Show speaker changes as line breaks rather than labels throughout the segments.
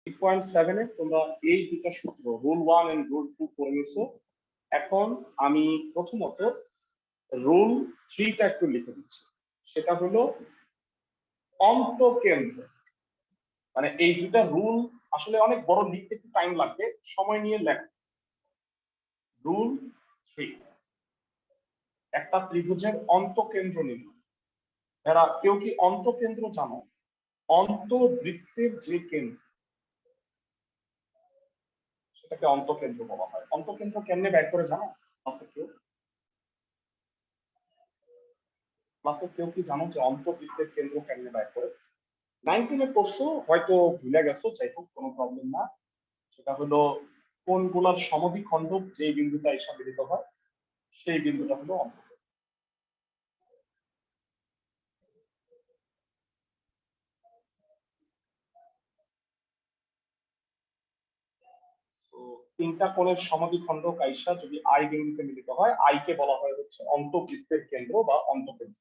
3.7 এ তোমরা এই দুটো সূত্র রুল 1 এন্ড রুল 2 করে নিছো। এখন আমি প্রথমত রুল 3 টা একটু লিখে দিচ্ছি। সেটা হলো অন্তঃকেন্দ্র। মানে এই দুটা রুল আসলে অনেক বড়, লিখতে একটু টাইম লাগবে, সময় নিয়ে লেখ। রুল 3, একটা ত্রিভুজের অন্তঃকেন্দ্র নির্ণয়। এরা কেউ কি অন্তঃকেন্দ্র জানো? অন্তবৃত্তের যে কেন্দ্র সেটাকে অন্তঃকেন্দ্র বলা হয়। অন্তঃকেন্দ্র কেমনে বের করে জানো? ক্লাসে কেউ কি জানো যে অন্তবৃত্তের কেন্দ্র কেমনে বের করে? 19 এ পড়ছো, হয়তো ভুলে গেছো, যাই হোক কোনো প্রবলেম না। সেটা হলো কোণগুলার সমদ্বিখণ্ডক যে বিন্দুটা এসে মিলিত হয় সেই বিন্দুটা হলো অন্তঃকেন্দ্র। তিনটা কোণের সমদ্বিখণ্ডক আইসা যদি আই বিন্দুতে মিলিত হয়, আই কে বলা হয় হচ্ছে অন্তবৃত্তের কেন্দ্র বা অন্তঃকেন্দ্র।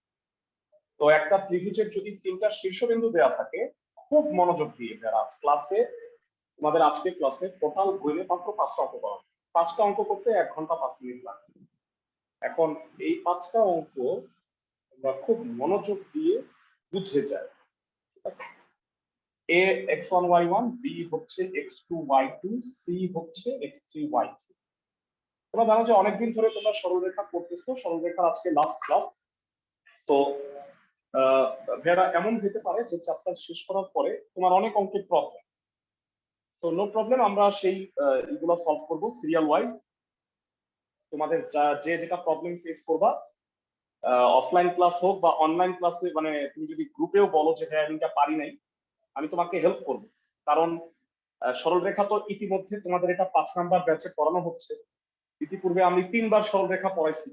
তো একটা ত্রিভুজের যদি তিনটা শীর্ষবিন্দু দেওয়া থাকে, খুব মনোযোগ দিয়ে যারা ক্লাসে, তোমাদের আজকে ক্লাসে টোটাল বইলে মাত্র 5টা অঙ্ক করা, 5টা অঙ্ক করতে 1 ঘন্টা 5 মিনিট লাগে। এখন এই 5টা অঙ্ক আমরা খুব মনোযোগ দিয়ে বুঝে যাই, ঠিক আছে? a x1 y1, b হচ্ছে x2 y2, c হচ্ছে x3 y3। তোমরা জানো যে অনেকদিন ধরে তোমরা সরলরেখা করতেছো, সরলরেখার আজকে লাস্ট ক্লাস। তো ভেড়া এমন হতে পারে যে চ্যাপ্টার শেষ করার পরে তোমার অনেক অঙ্কের প্রবলেম, তো নো প্রবলেম, আমরা সেই এগুলো সলভ করব সিরিয়াল ওয়াইজ। তোমাদের যে যেটা প্রবলেম ফেস করবা, অফলাইন ক্লাস হোক বা অনলাইন ক্লাসে, মানে তুমি যদি গ্রুপেও বলো যে হ্যাঁ আমি এটা পারি নাই, আমি তোমাকে হেল্প করব। কারণ সরলরেখা তো ইতিমধ্যে তোমাদের এটা 5 নাম্বার ব্যাচে পড়ানো হচ্ছে। ইতিপূর্বে আমি 3বার সরলরেখা পড়াইছি,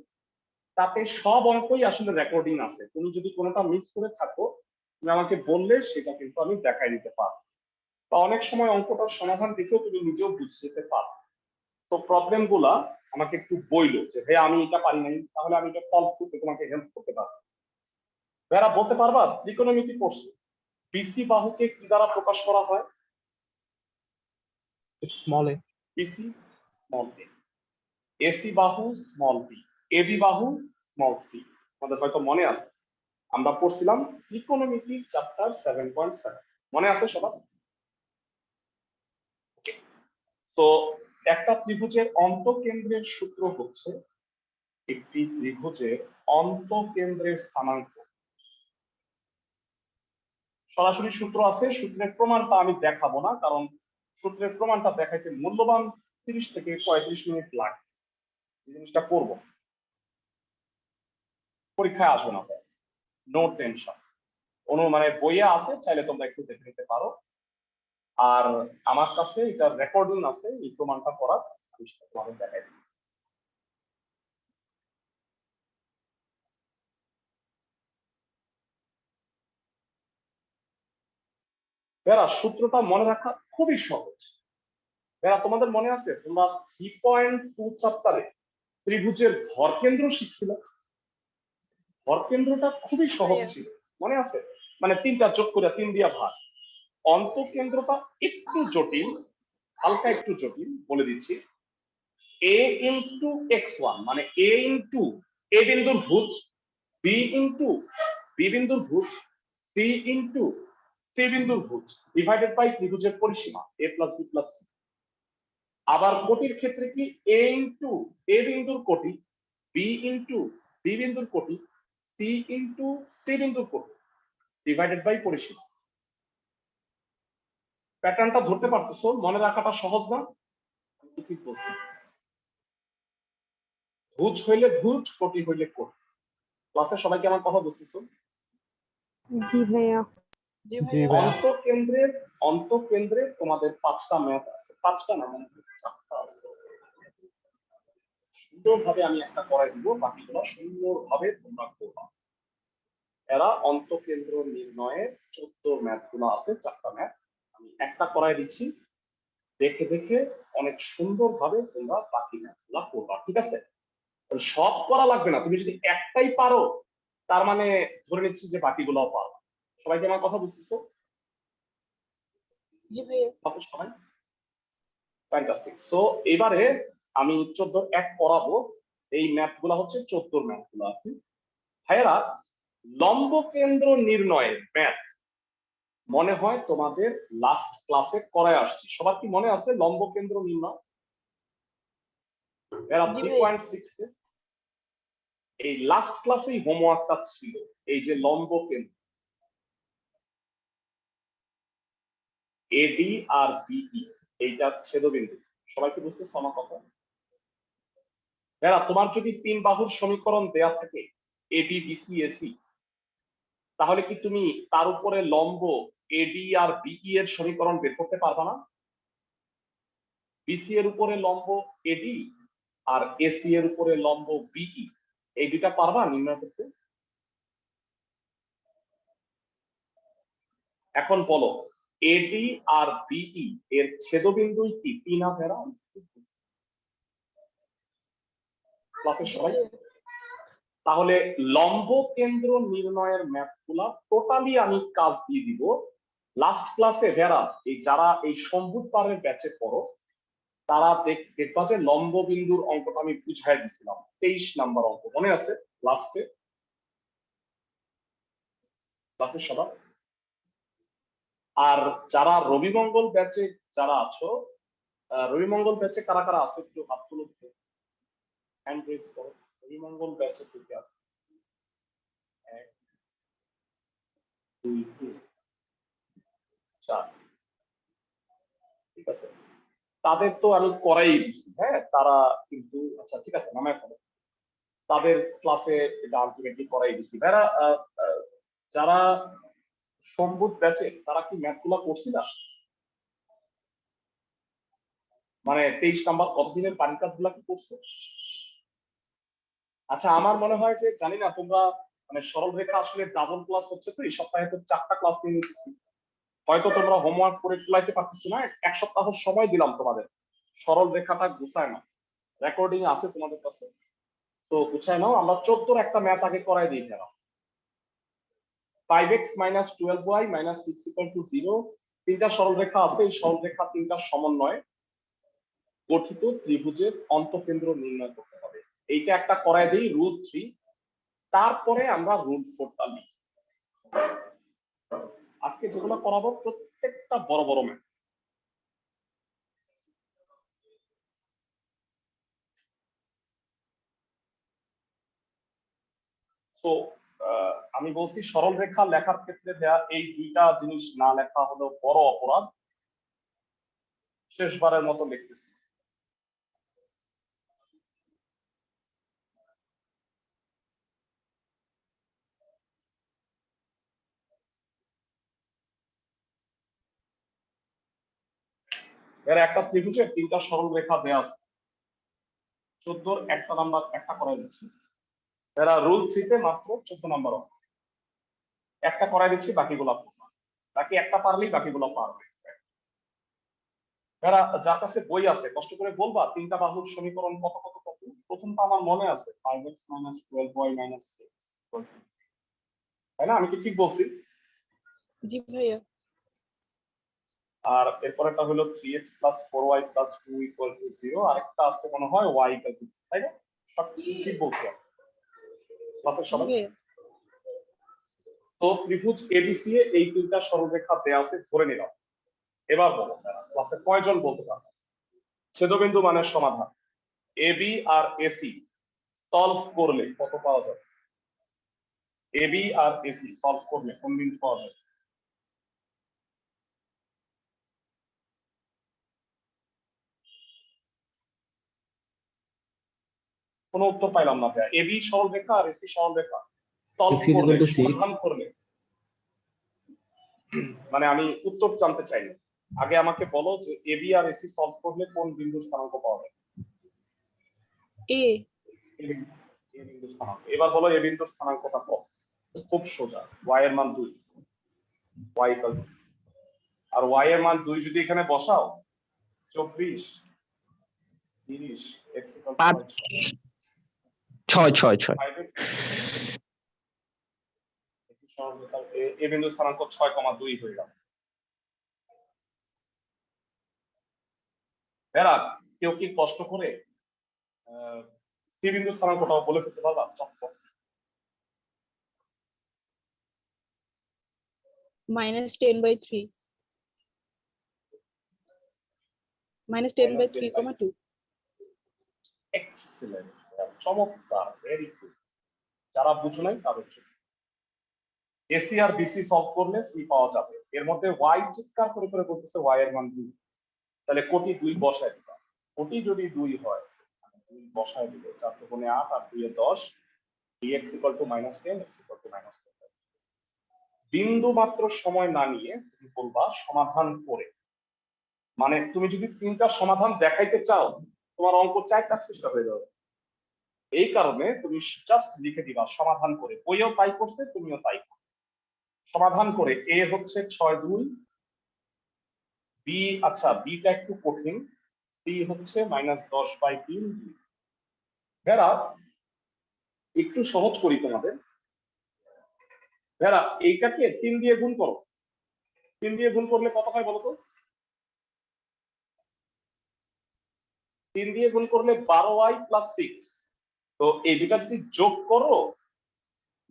তাতে সব অঙ্কই আসলে রেকর্ডিং আছে। তুমি যদি কোনোটা মিস করে থাকো, তুমি আমাকে বললে সেটা কিন্তু আমি দেখাই দিতে পারবো, বা অনেক সময় অঙ্কটার সমাধান দেখেও তুমি নিজেও বুঝে যেতে পারো। তো প্রবলেম গুলা আমাকে একটু বইলো যে ভাই আমি এটা পারি নাই, তাহলে আমি এটা সলভ করতে তোমাকে হেল্প করতে পারবো। যারা বলতে পারবা ত্রিকোণমিতি পড়ছো, বিসি বাহুকে কি দ্বারা প্রকাশ করা হয়?
স্মল এ।
বিসি স্মল এ, এসি বাহু স্মল বি, এবি বাহু স্মল সি। আমাদের হয়তো মনে আছে, আমরা পড়ছিলাম ত্রিকোণমিতি চ্যাপ্টার 7.7, মনে আছে সবার? তো একটা ত্রিভুজের অন্তঃকেন্দ্রের সূত্র হচ্ছে একটি ত্রিভুজের অন্তঃকেন্দ্রের স্থানাঙ্ক। সরাসরি সূত্র আছে, সূত্রের প্রমাণটা আমি দেখাবো না, কারণ সূত্রের প্রমাণটা দেখাইতে মূল্যবান 30 থেকে 35 মিনিট লাগে। যে জিনিসটা করবো পরীক্ষায় আসবে না, নো টেনশন। মানে বইয়ে আছে, চাইলে তোমরা একটু দেখে নিতে পারো। আর আমার কাছে এটা রেকর্ডিং আছে, এই প্রমাণটা করার, আমি সেটা তোমাদের দেখাই দিই। এরা সূত্রটা মনে রাখা খুবই সহজ। এরা তোমাদের মনে আছে, তোমরা 3.2 চ্যাপ্টারে ত্রিভুজের ভরকেন্দ্র শিখছিল। ভরকেন্দ্রটা খুবই সহজ ছিল, মনে আছে? মানে 3টা যোগ করে 3 দিয়া ভাগ। অন্তঃকেন্দ্রটা একটু জটিল, হালকা একটু জটিল, বলে দিচ্ছি। a ইনটু x1 মানে a ইনটু a বিন্দুর ভুজ, b ইনটু b বিন্দুর ভুজ, c ইনটু c বিন্দুর ভুজ ডিভাইডেড বাই ত্রিভুজের পরিসীমা a plus b plus c। আবার কোটির ক্ষেত্রে কি a ইনটু a বিন্দুর কোটি, b ইনটু b বিন্দুর কোটি, c ইনটু c বিন্দুর কোটি ডিভাইডেড বাই পরিসীমা। প্যাটার্নটা ধরতে পারতেছো? মনে রাখাটা সহজ না? ঠিক বলছি। ভুজ হইলে ভুজ, কোটি হইলে কোটি। ক্লাসে সবাইকে আমার কথা বুঝতেছো?
জি ভাইয়া।
অন্তঃকেন্দ্রে তোমাদের 5টা ম্যাথ আছে, 5টা না মানে 4টা আছে। সুন্দরভাবে আমি একটা করাই দিব, বাকিগুলো সুন্দরভাবে তোমরা করবা। এরা অন্তঃকেন্দ্র নির্ণয়ের 14 ম্যাথ গুলো আছে, 4টা ম্যাথ আমি একটা করাই দিচ্ছি, দেখে দেখে অনেক সুন্দরভাবে তোমরা বাকি ম্যাথ গুলা করবা, ঠিক আছে? সব করা লাগবে না, তুমি যদি একটাই পারো তার মানে ধরে নিচ্ছি যে বাকিগুলোও পারো। সবাইকে আমার কথা বুঝতেছো?
জি ভাইয়া।
ক্লাসের সবাই ফ্যান্টাস্টিক। সো এবারে আমি 14 করাবো। এই ম্যাথ গুলা হচ্ছে 14 ম্যাথ গুলো আর কি। ভাইয়েরা, লম্ব কেন্দ্র নির্ণয়ের ম্যাথ মনে হয় তোমাদের লাস্ট ক্লাসে করায় আসছি। সবার কি মনে আছে লম্ব কেন্দ্র নির্ণয়? এরা
জি ভাইয়া।
3.6 এই লাস্ট ক্লাসেই হোমওয়ার্কটা ছিল, এই যে লম্ব কেন্দ্র এডি আর বিই, এইটা ছেদবিন্দু। সবাই কি বুঝতেছো আমার কথা? এরা তোমার যদি 3 বাহুর সমীকরণ দেয়া থাকে এবি বিসি এসি, তাহলে কি তুমি তার উপরে লম্ব এডি আর বিই এর সমীকরণ বের করতে পারবা না? বিসি এর উপরে লম্ব এডি আর এসি এর উপরে লম্ব বিই, এই দুটা পারবা নির্ণয় করতে? এখন বলো, এডি আর বিই এর ছেদবিন্দু কি পি না ভেড়া? ক্লাসের
জি
সবাই,
ভাইয়া।
তাহলে লম্ব কেন্দ্র নির্ণয়ের ম্যাথগুলা টোটালি আমি কাজ দিয়ে দিব লাস্ট ক্লাসে। ভেড়া, এই যারা এই সম্ভুতবারের ব্যাচে পড়ো তারা দেখবা যে লম্ব বিন্দুর অঙ্কটা আমি বুঝাই দিছিলাম, 23 নাম্বার অঙ্ক মনে আছে লাস্টে ক্লাসের সবার? আর যারা রবিমঙ্গল ব্যাচে যারা আছো, রবিমঙ্গল ব্যাচে কারা কারা আছে একটু হাত তুলো, হ্যান্ড রেজ করো। রবিমঙ্গল ব্যাচে থেকে আছে 1 2 3 4, ঠিক আছে। তাদের তো আমি করাই দিচ্ছি, হ্যাঁ তারা কিন্তু আচ্ছা ঠিক আছে নামায় ফেলো, তাদের ক্লাসে এটা আলটিমেটলি করাই দিচ্ছি। ভাইরা, যারা সম্বুধ ব্যাচে তারা কি ম্যাথ গুলা করছি না? মানে 23 নাম্বার কতদিনের বাড়ির কাজগুলা কি করছো? আচ্ছা, আমার মনে হয় যে জানি না তোমরা মানে সরল রেখা আসলে ডাবল ক্লাস হচ্ছে, তো এই সপ্তাহে তো 4টা ক্লাস নিয়ে নিতেছি, হয়তো তোমরা হোমওয়ার্ক করে তুলাইতে পারতেছো না। 1 সপ্তাহ সময় দিলাম তোমাদের, সরল রেখাটা গুছায় না, রেকর্ডিং আছে তোমাদের কাছে, তো গুছায় নাও। আমরা 14 একটা ম্যাথ আগে করাই দিই। যারা 5x - 12y - 6 = 0, তিনটা সরলরেখা আছে, এই সরলরেখা তিনটা সমন্বয়ে গঠিত ত্রিভুজের অন্তঃকেন্দ্র নির্ণয় করতে হবে। এইটা একটা করাই দিই, রুল 3। তারপরে আমরা রুল 4টা লিখি। আজকে যেগুলো করাবো প্রত্যেকটা বড় বড় ম্যাথ। তো আমি বলছি সরল রেখা লেখার ক্ষেত্রে দেয়া এই দুইটা জিনিস না লেখা হলো বড় অপরাধ। শেষবারের মতো লিখতেছি। এর একটা ত্রিভুজের 3টা সরল রেখা দেয়া আছে, 14 একটা নাম্বার একটা করাই দিচ্ছি। এরা রুল 3 তে মাত্র 14 নাম্বার অঙ্ক একটা করাই দিচ্ছি, বাকিগুলো বাকি একটা পারলেই বাকিগুলো পারবে। এরা যার কাছে বই আছে কষ্ট করে বলবা 3টা বাহুর সমীকরণ কত কত কত। প্রথমটা আমার মনে আছে 5x - 12y - 6, তাই না? আমি কি ঠিক বলছি?
জি ভাইয়া।
আর এরপরটা হলো 3x + 4y + 2 = 0, আরেকটা আছে মনে হয় y = 2, তাই না? সব ঠিক বলছি ক্লাসের
জি
সবাই?
ভাইয়া।
তো ত্রিভুজ এবিসি এ এই 3টা সরলরেখা দেয়া আছে ধরে নিলাম। এবার বলো ক্লাসে কয়জন বলতে পারবে ছেদবিন্দু মানের সমাধান এবি আর এসি সলভ করলে কত পাওয়া যাবে? এবি আর এসি সলভ করলে কোন বিন্দু পাওয়া যাবে? কোনো উত্তর পাইলাম না ভাইয়া। এবি সরলরেখা আর এসি সরলরেখা সলভ
x
করলে,
= 6
সমাধান করলে, মানে আমি উত্তর জানতে চাই না, আগে আমাকে বলো যে এবি আর এসি সলভ করলে কোন বিন্দুর স্থানাঙ্ক পাওয়া যাবে?
এ।
এ বিন্দুর স্থানাঙ্ক। এবার বলো এ বিন্দুর স্থানাঙ্কটা কত? খুব সোজা, y এর মান 2, y = 2। আর y এর মান 2 যদি এখানে বসাও 24 30 x =
6
এ বিন্দুর স্থানাঙ্ক 6,2 হয়ে গেল। এরা কেউ কি কষ্ট করে সি বিন্দু স্থানাঙ্কটাও বলে ফেলতে পারবা চটপট?
-10/3 -10/3, 2
এক্সেলেন্ট, চমৎকার, ভেরি গুড। যারা বুঝো নাই তাদের জন্য এসি আর বিসি সলভ করলে সি পাওয়া যাবে। এর মধ্যে ওয়াই চিৎকার করে করে বলতেছে ওয়াই এর মান 2, তাহলে কোটি 2 বসায় দিবা। কোটি যদি 2 হয় 2 বসায় দিলে 4 × 8 আর 2 এ 10, dx -10, x -10। বিন্দু মাত্র সময় না নিয়ে তুমি বলবা সমাধান করে। মানে তুমি যদি তিনটা সমাধান দেখাইতে চাও তোমার অঙ্ক 4টা চেষ্টা হয়ে যাবে। এই কারণে তুমি জাস্ট লিখে দিবা সমাধান করে। বইও তাই করছে, তুমিও তাই করো। সমাধান করে এ হচ্ছে 6/2, বি, আচ্ছা বিটা একটু কঠিন, সি হচ্ছে -10/3। ভেরা একটু সহজ করি তোমাদের। ভেরা এইটাকে 3 দিয়ে গুণ করো। 3 দিয়ে গুণ করলে কত হয় বলো তো? 3 দিয়ে গুণ করলে 12y + 6। তো এই দুটা যদি যোগ করো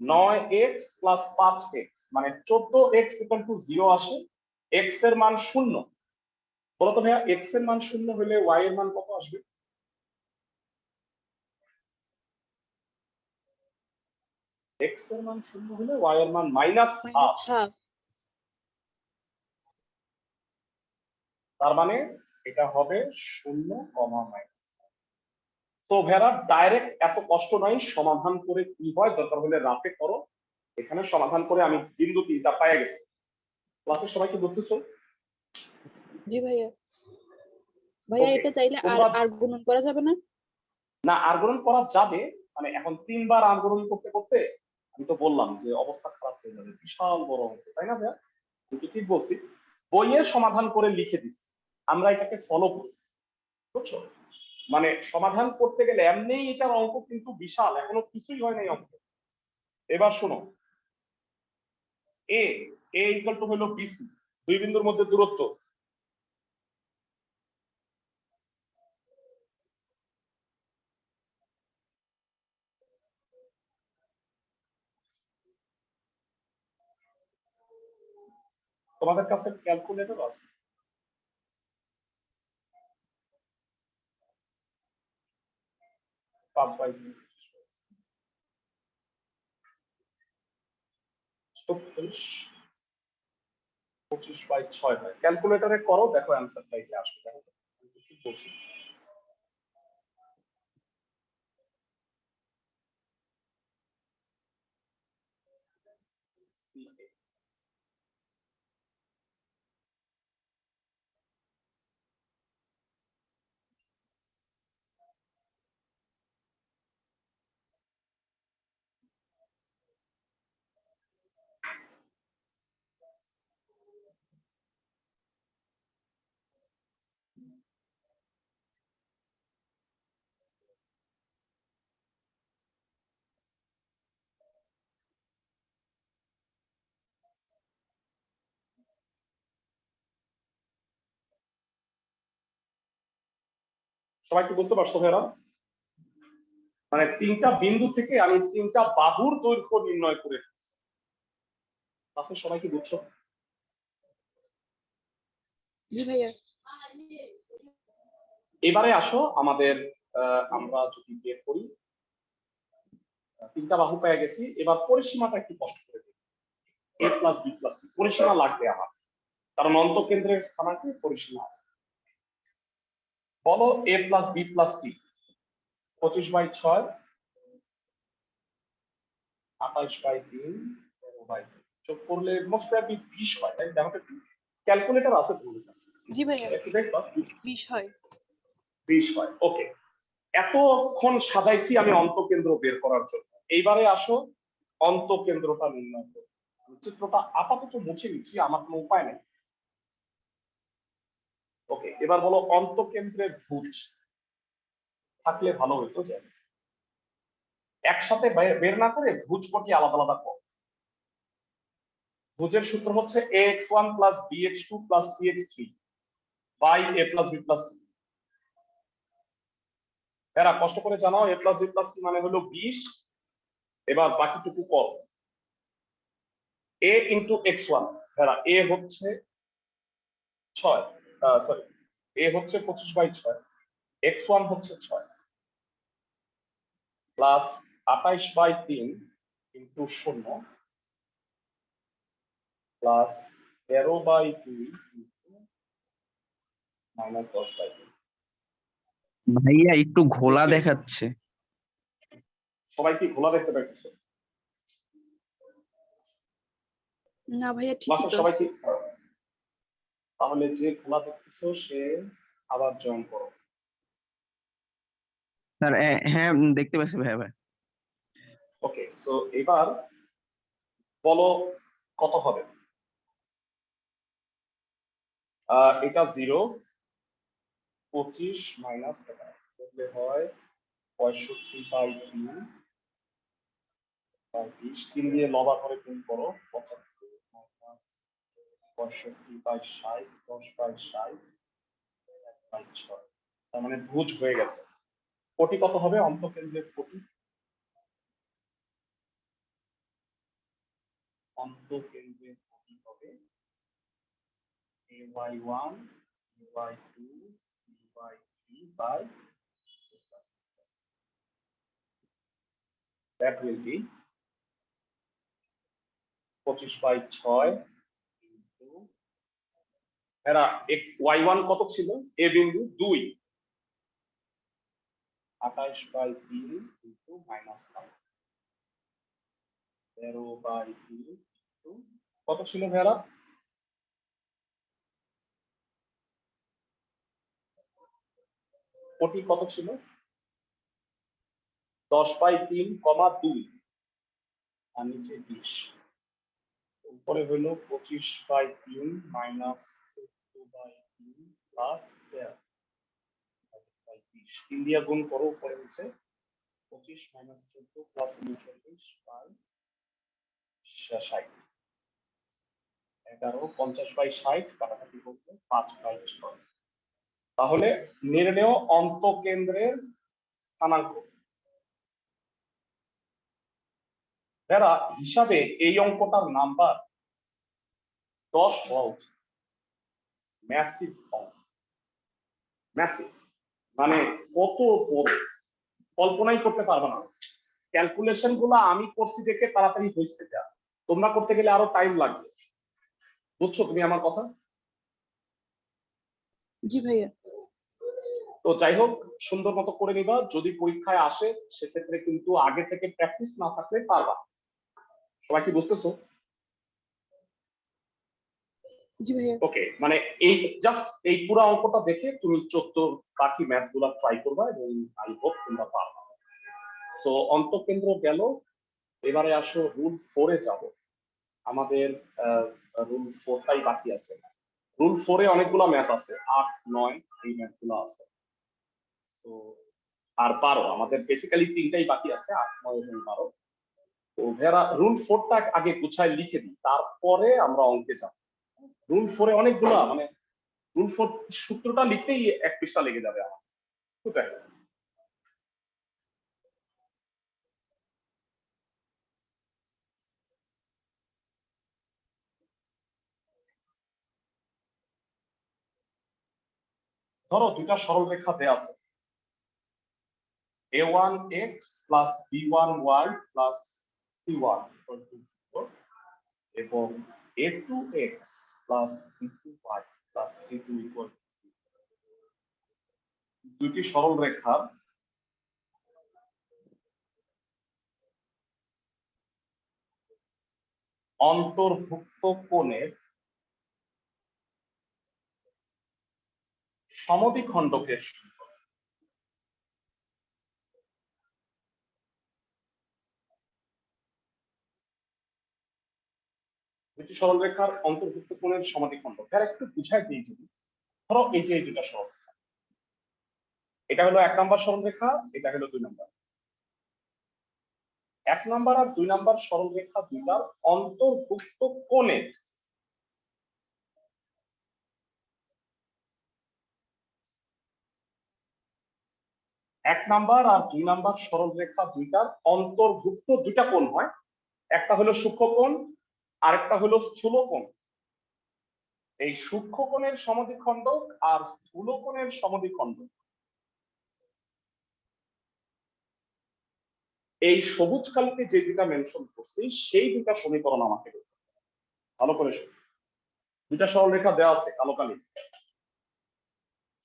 9x + 5x মানে 14x = 0 আসে। x এর মান 0। বলো তো ভাইয়া x এর মান 0 হলে y এর মান কত আসবে? x এর মান 0 হলে y এর মান -½
-1/2
তার মানে এটা হবে 0, তো ভেরা ডাইরেক্ট এত কষ্ট নাই, সমাধান করে কি হয় দরকার হলে রাফে করো। এখানে সমাধান করে আমি বিন্দু 3টা পাই গেছি। ক্লাসের সবাই কি বুঝতেছো?
জি ভাইয়া। ভাইয়া
ওকে,
এটা চাইলে আর
তোমরা
আর গুণন করা যাবে না?
না আর্গুমেন করা যাবে, মানে এখন 3বার আর্গুমেন করতে করতে আমি তো বললাম যে অবস্থা খারাপ হয়ে যাবে, বিশাল বড় অঙ্ক, তাই না ভাইয়া? তুমি ঠিক বলছি। বইয়ের সমাধান করে লিখে দিছি, আমরা এটাকে ফলো করি, বুঝছো? মানে সমাধান করতে গেলে এমনিই এটার অঙ্ক কিন্তু বিশাল, এখনো কিছুই হয় নাই অঙ্ক। এবার শোনো, এ এ ইকুয়াল টু হলো বিসি, দুই বিন্দুর মধ্যে দূরত্ব। তোমাদের কাছে ক্যালকুলেটর আছে? 5/2 36, 25/6 হয়। ক্যালকুলেটরে করো, দেখো অ্যান্সারটা কি আসবে। দেখো আমি কি বলছি। সবাই কি বুঝতে পারছো ভাইরা? মানে 3টা বিন্দু থেকে আমি 3টা বাহুর দৈর্ঘ্য নির্ণয় করে ফেলছি। ক্লাসের সবাই কি বুঝছো?
জি ভাইয়া।
এবারে আসো আমাদের আমরা যদি বের করি 3টা বাহু পেয়ে গেছি, এবার পরিসীমাটা একটু কষ্ট করে দিই। a + b + c পরিসীমা লাগবে আমার, কারণ অন্তঃকেন্দ্রের স্থানাঙ্কে পরিসীমা আছে। বলো a + b + c 25/6, 28/3, 13/2 যোগ করলে মোস্ট প্রবাবলি 20 হয়, তাই দেখো একটু। ক্যালকুলেটর আছে তোমাদের কাছে?
জি ভাইয়া,
একটু দেখবা
20 হয়।
20 হয়। ওকে, এতক্ষণ সাজাইছি আমি অন্তঃকেন্দ্র বের করার জন্য। এইবারে আসো অন্তঃকেন্দ্রটা নির্ণয় করো। চিত্রটা আপাতত মুছে নিচ্ছি, আমার কোনো উপায় নেই। ওকে, এবার বলো অন্তঃকেন্দ্রের ভুজ থাকলে ভালো হতো যে একসাথে বের না করে ভুজ কটি আলাদা আলাদা কর। ভুজের সূত্র হচ্ছে ax1 + bx2 + cx3 by a + b + c। এরা কষ্ট করে জানাও a plus b plus c মানে হলো 20। এবার বাকিটুকু কর। a ইন্টু x1, এরা a হচ্ছে 6, সরি a হচ্ছে 25/6, x1 হচ্ছে 6 plus 28/3 into 0 plus 13/2 into minus 10/2।
ভাইয়া একটু ঘোলা দেখাচ্ছে।
সবাই কি ঘোলা দেখতে পাইতেছে?
না ভাইয়া ঠিক
ক্লাসে সবাই কি? তাহলে যে ঘোলা দেখতেছো সে আবার জয়েন করো।
স্যার হ্যাঁ দেখতে পাচ্ছি ভাইয়া। ভাই
ওকে, সো এবার বলো কত হবে? এটা 0, 25 মাইনাস এটা করলে হয় 65/3 3 দিয়ে লবা করে গুণ করো 75 মাইনাস 65/60 10/60 1/6। তার মানে ভুজ হয়ে গেছে। কোটি কত হবে? অন্তকেন্দ্রের কোটি, অন্তকেন্দ্রের কোটি হবে ay1 ay2 c/3 by that will be 25/6 into এরা y1 কত ছিল? a বিন্দু 2, 28/3 into মাইনাস 13/2 into কত ছিল ভেরা? কোটি কত ছিল? 10/3, 2 আর নিচে 20, উপরে হলো 25/3 মাইনাস 14/3 প্লাস 13/20। 3 দিয়ে গুণ করো উপরে নিচে 25 মাইনাস 14 প্লাস 39/60 11 50/60 কাটাকাটি করতে 5/6। তাহলে নির্ণেয় অন্তকেন্দ্রের স্থানাঙ্ক যারা হিসাবে এই অঙ্কটার নাম্বার 10 হওয়া উচিত। ম্যাসিভ অঙ্ক, ম্যাসিভ মানে কত বড় কল্পনাই করতে পারবে না। ক্যালকুলেশন গুলো আমি করছি দেখে তাড়াতাড়ি হয়েছে, তোমরা করতে গেলে আরো টাইম লাগবে। বুঝছো তুমি আমার কথা?
জি ভাইয়া।
তো যাই হোক, সুন্দর মতো করে নিবা। যদি পরীক্ষায় আসে সেক্ষেত্রে কিন্তু আগে থেকে প্র্যাকটিস না থাকলে পারবা। সবাই কি বুঝতেছো?
জি ভাইয়া।
ওকে, মানে এই জাস্ট এই পুরো অঙ্কটা দেখে তুমি 14 বাকি ম্যাথ গুলা ট্রাই করবা এবং আই হোপ তোমরা পারবা। সো অন্তকেন্দ্র গেল। এবারে আসো রুল 4 এ যাব। আমাদের রুল 4টাই বাকি আছে। রুল 4 এ অনেকগুলো ম্যাথ আছে, 8 9 এই ম্যাথগুলো আছে। তো আর 12 আমাদের বেসিক্যালি 3টাই বাকি আছে, 8 9 এবং 12। তো ভেরা রুল 4টা আগে গুছায় লিখে দিই, তারপরে আমরা অঙ্কে যাব। রুল 4 এ অনেকগুলো, মানে রুল 4 সূত্রটা লিখতেই 1 পৃষ্ঠা লেগে যাবে আমার। ঠিক আছে, ধরো দুইটা সরলরেখা দেয়া আছে, a1x plus b1y plus c1 এবং a2x plus b2y plus c2 equal দুইটি সরলরেখার অন্তর্ভুক্ত কোণের সমদ্বিখণ্ডকের সমীকরণ। দুটি সরলরেখার অন্তর্ভুক্ত কোণের সমদ্বিখণ্ডক এর একটু বুঝাই দিই। যদি ধরো এই যে এই দুটা সরলরেখা, এটা হলো 1 নম্বর সরলরেখা, এটা হলো 2 নম্বর। 1 নম্বর আর 2 নম্বর সরলরেখা দুইটার অন্তর্ভুক্ত কোণের 1 নাম্বার আর 2 নাম্বার সরল রেখা দুইটার অন্তর্ভুক্ত দুইটা কোণ হয়, একটা হলো সূক্ষ্মকোণ আরেকটা হলো স্থূলকোণ। এই সূক্ষ্মকোণের সমদ্বিখণ্ডক আর স্থূলকোণের সমদ্বিখণ্ডক এই সবুজ কালিতে যে দুটা মেনশন করছি সেই দুটা সমীকরণ আমাকে দিতে হবে। ভালো করে শুনুন, দুটা সরল রেখা দেওয়া আছে কালো কালি।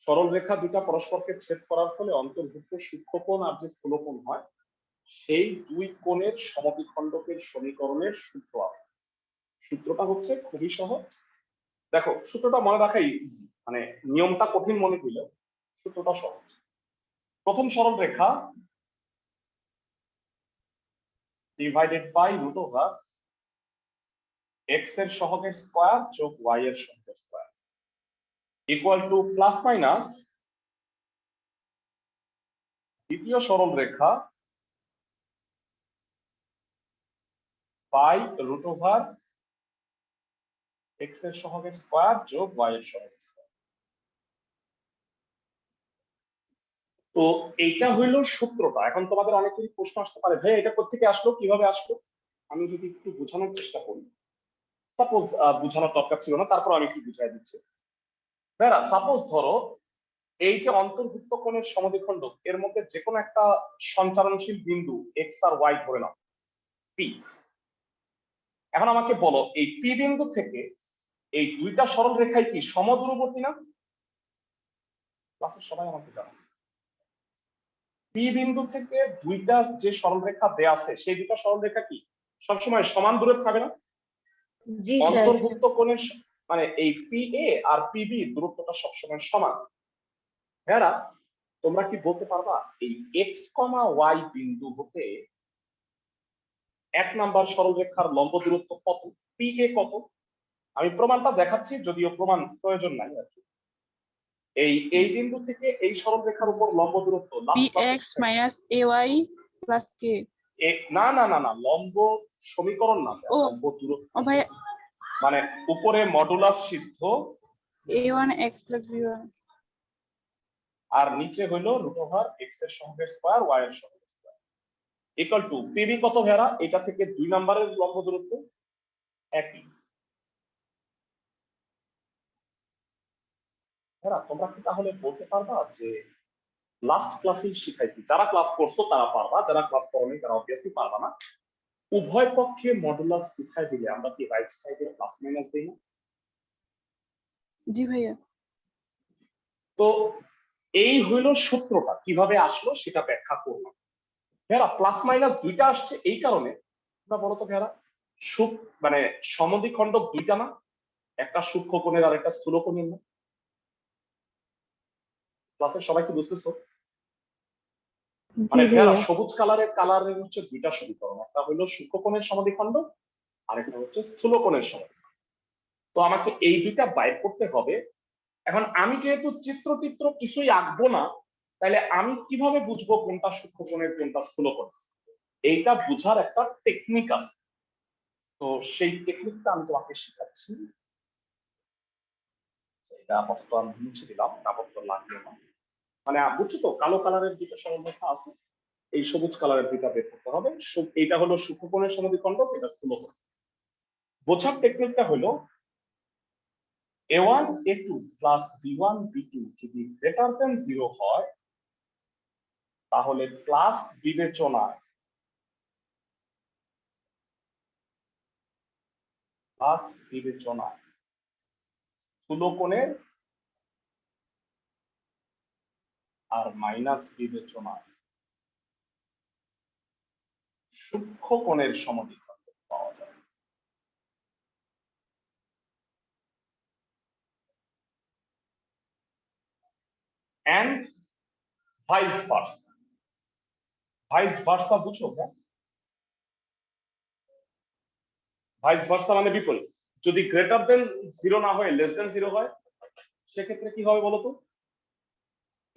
সরল রেখা দুটা পরস্পরকে ছেদ করার ফলে অন্তর্ভুক্ত সূক্ষ্মকোণ আর যে স্থূলকোণ হয় সেই দুই কোণের সমদ্বিখণ্ডকের সমীকরণের সূত্র আছে। সূত্রটা হচ্ছে খুবই সহজ। দেখো সূত্রটা মনে রাখাই ইজি, মানে নিয়মটা কঠিন মনে হইলে সূত্রটা সহজ। প্রথম সরল রেখা divided by root over x এর সহগের স্কয়ার যোগ ওয়াই এর সহগের square equal to plus minus দ্বিতীয় সরল রেখা বাই রুট ওভার এক্স এর সহগের স্কয়ার যোগ ওয়াই এর সহগের স্কয়ার। তো এইটা হইলো সূত্রটা। এখন তোমাদের অনেকেরই প্রশ্ন আসতে পারে, ভাই এটা কোত্থেকে আসলো, কিভাবে আসলো? আমি যদি একটু বোঝানোর চেষ্টা করি, সাপোজ বোঝানোর দরকার ছিল না, তারপর আমি একটু বুঝাই দিচ্ছি। ভাইরা সাপোজ ধরো এই যে অন্তর্ভুক্ত কোণের সমদ্বিখণ্ডক এর মধ্যে যে কোনো একটা সঞ্চারণশীল বিন্দু এক্স আর ওয়াই ধরে নাও পি। এখন আমাকে বলো এই পি বিন্দু থেকে এই দুইটা সরল রেখায় কি সমদূরবর্তী না? ক্লাসের সবাই আমাকে জানো পি বিন্দু থেকে দুইটা যে সরল রেখা দেয়া আছে সেই দুইটা সরল রেখা কি সবসময় সমান দূরে থাকবে না?
জি স্যার।
অন্তর্ভুক্ত কোণের মানে এই পি এ আর পিবি দূরত্বটা সবসময় সমান। হ্যাঁ, তোমরা কি বলতে পারবা এই এক্স কমা ওয়াই বিন্দু হতে 1 নাম্বার সরল রেখার লম্ব দূরত্ব কত, পি এ কত? আমি প্রমাণটা দেখাচ্ছি, যদিও প্রমাণ প্রয়োজন নাই আর কি। এই বিন্দু থেকে এই সরল রেখার উপর লম্ব দূরত্ব
px minus ay plus k।
না না না না, লম্ব সমীকরণ না,
ও,
লম্ব দূরত্ব।
ও ভাইয়া
মানে উপরে মডুলাস সিদ্ধ
a1 x plus b1
আর নিচে হইলো রুট ওভার এক্স এর সহগের স্কয়ার ওয়াই এর সহগের স্কয়ার ইকুয়াল টু পিবি কত ভেরা? এটা থেকে 2 নম্বরের লম্ব দূরত্ব একই। ভেরা তোমরা কি তাহলে বলতে পারবা যে লাস্ট ক্লাসে শিখাইছি, যারা ক্লাস করছো তারা পারবা, যারা ক্লাস করোনি তারা অবভিয়াসলি পারবা না, উভয় পক্ষে মডুলাস উঠায় দিলে আমরা কি রাইট সাইডে প্লাস মাইনাস দেই না?
জি ভাইয়া।
তো এই হইলো সূত্রটা, কিভাবে আসলো সেটা ব্যাখ্যা করলাম। ভেরা প্লাস মাইনাস দুইটা আসছে এই কারণে, তোমরা বলো তো ভেরা মানে সমদ্বিখণ্ডক দুইটা না, একটা সূক্ষ্ম কোণের আর একটা স্থূল কোণের না? ক্লাসের সবাই কি বুঝতেছো? মানে ভেরা সবুজ কালারের হচ্ছে দুইটা সমীকরণ, একটা হলো সূক্ষ্ম কোণের সমদ্বিখণ্ডক আর একটা হচ্ছে স্থূল কোণের সমদ্বিখণ্ডক। তো আমাকে এই দুইটা বাইর করতে হবে। এখন আমি যেহেতু চিত্র কিছুই আঁকবো না, তাহলে আমি কিভাবে বুঝবো কোনটা সূক্ষ্ম কোণের কোনটা স্থূল কোণ? এইটা বুঝার একটা টেকনিক আছে, তো সেই টেকনিকটা আমি তোমাকে শেখাচ্ছি। এটা আপাতত আমি মুছে দিলাম, আপাতত লাগবে না। মানে বুঝছো তো, কালো কালারের দুটো সরল রেখা আছে, এই সবুজ কালারের দুইটা বের করতে হবে। এইটা হলো সূক্ষ্ম কোণের সমদ্বিখণ্ডক, এটা স্থূল কোণ। বোঝার টেকনিকটা হলো a1 a2 plus b1 b2 যদি গ্রেটার দেন 0 হয় তাহলে প্লাস বিবেচনায় স্থূল কোণের আর মাইনাস বিবেচনায় সূক্ষ্ম কোণের সমদ্বিখণ্ডক পাওয়া যায়। and vice versa বুঝো? হ্যাঁ, ভাইস ভার্সা মানে বিপরীত। যদি গ্রেটার দেন 0 না হয় লেস দেন 0 হয় সেক্ষেত্রে কি হবে বলতো?